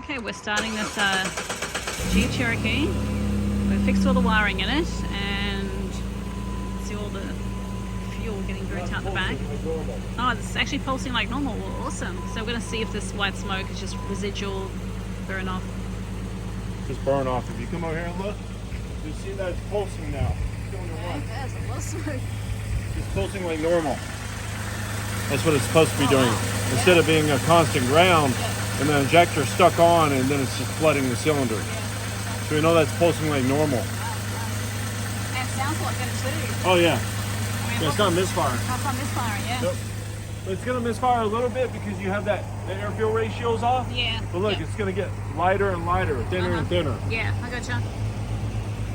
Okay, we're starting this Jeep Cherokee. We've fixed all the wiring in it and see all the fuel getting dragged out the back. Oh, it's actually pulsing like normal. Well, awesome. So we're going to see if this white smoke is just residual burn off. Just burn off. If you come over here and look, you see that it's pulsing now. Okay, there's a lot of smoke. It's pulsing like normal. That's what it's supposed to be doing. Instead of being a constant ground and the injector stuck on and then it's just flooding the cylinder. So we know that's pulsing like normal. And it sounds like it too. Oh yeah. I mean, It's not misfiring. It's not misfiring, yeah. Yep. It's going to misfire a little bit because you have that the air fuel ratio's off. Yeah. But look, it's going to get lighter and lighter, thinner and thinner. Yeah, I gotcha.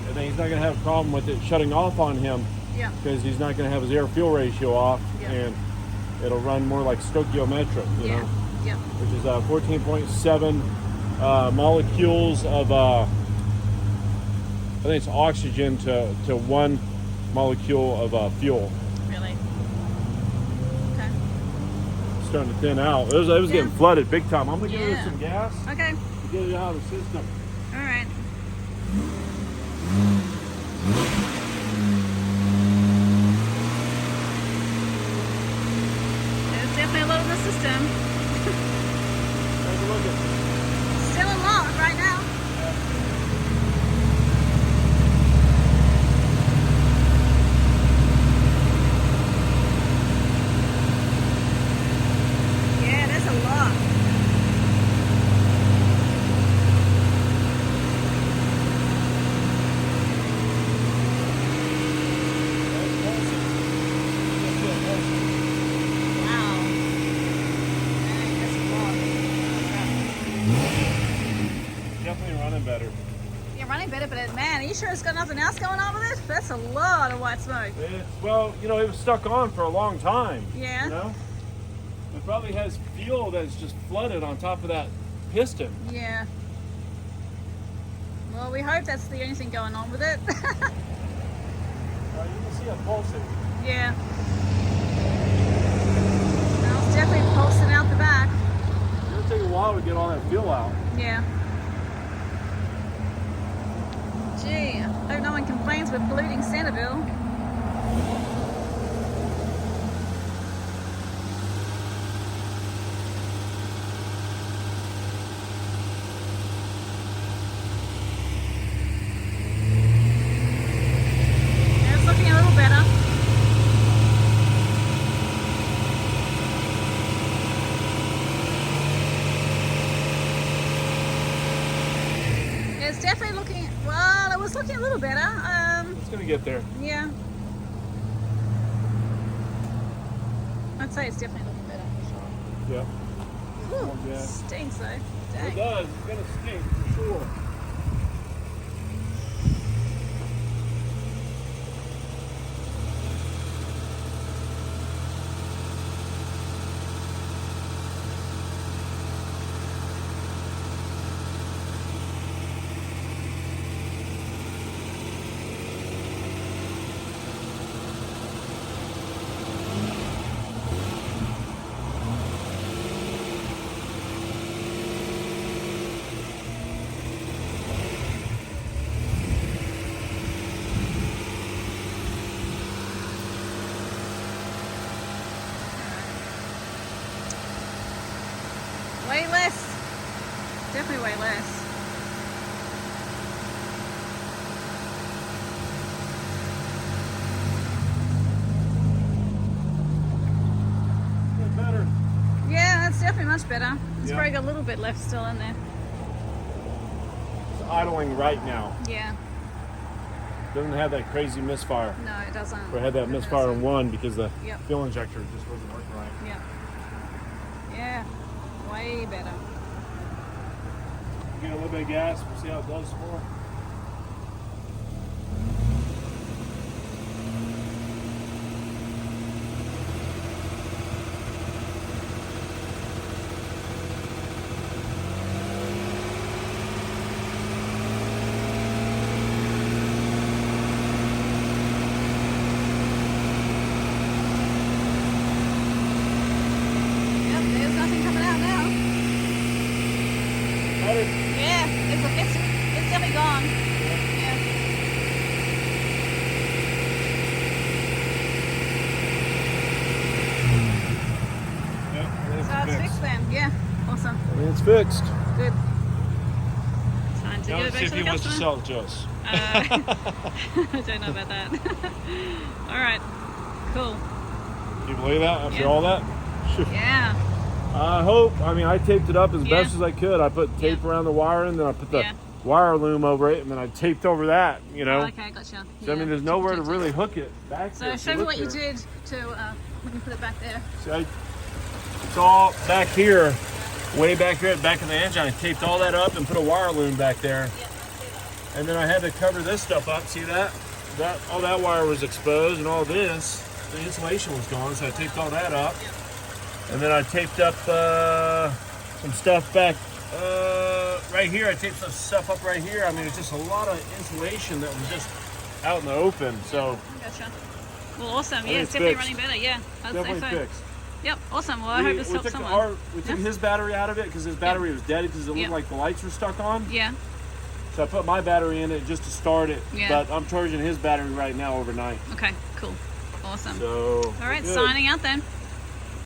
And then he's not going to have a problem with it shutting off on him. Yeah. Because he's not going to have his air fuel ratio off, and it'll run more like stoichiometric, you know, which is 14.7 molecules of I think it's oxygen to 1 molecule of fuel. Really? Okay. Starting to thin out. It was getting flooded big time. I'm gonna give it some gas. Okay. To get it out of the system. All right. There's definitely a lot in the system. Take a look at it. Still a lot right now. Yeah, there's a lot. Wow. Dang, that's a lot. Definitely running better. You're running better, but man, are you sure it's got nothing else going on with it? That's a lot of white smoke. Well, you know, it was stuck on for a long time. Yeah. You know? It probably has fuel that's just flooded on top of that piston. Yeah. Well, we hope that's the only thing going on with it. You can see it pulsing. Yeah. Well, it's definitely pulsing out the back. It'll take a while to get all that fuel out. Yeah. Gee, I hope no one complains with polluting Centerville. It's looking a little better. It's definitely looking, well, it was looking a little better. It's gonna get there. Yeah. I'd say it's definitely looking better for sure. Yeah. Whew, Yeah. stinks though. It Dang. does. It's gonna stink for sure. Way less. Definitely way less. Get better. Yeah, that's definitely much better. It's Yeah. probably got a little bit left still in there. It's idling right now. Yeah. Doesn't have that crazy misfire. No, it doesn't. We had that It misfire doesn't. in 1 because the Yep. fuel injector just wasn't working right. Yeah. Yeah. Way better. Get a little bit of gas. We'll see how it does some more. running. Yeah, it's definitely gone. Yeah. Yeah, So it's fixed then. Yeah. Awesome. I mean, it's fixed. Good. Time to Now give let's it back see if to he the wants to customer. sell it to us. I don't know about that. All right. Cool. Can you believe that after Yeah. all that? Yeah. I hope. I mean, I taped it up as Yeah. best as I could. I put tape around the wire, and then I put the Yeah. wire loom over it, and then I taped over that. You know. Oh, okay, gotcha. So I mean, there's nowhere to really hook it back. So there. show me Look what you there. did to when you put it back there. See, it's all back here, way back here at the back of the engine. I taped all that up and put a wire loom back there. Yeah, I see that. And then I had to cover this stuff up. See that? All that wire was exposed, and all this, the insulation was gone. So I taped all that up, and then I taped up some stuff back right here. I taped some stuff up right here. I mean, it's just a lot of insulation that was just out in the open. So Gotcha. Well, awesome. think Yeah, it's it's definitely fixed. running better. Yeah, I'd definitely say so. fixed. Yep, awesome. Well, I hope this helps someone. We took his battery out of it because his battery was dead because it looked Yeah. like the lights were stuck on. Yeah. So I put my battery in it just to start it. Yeah. But I'm charging his battery right now overnight. Okay, cool. Awesome. So All right, good. signing out then.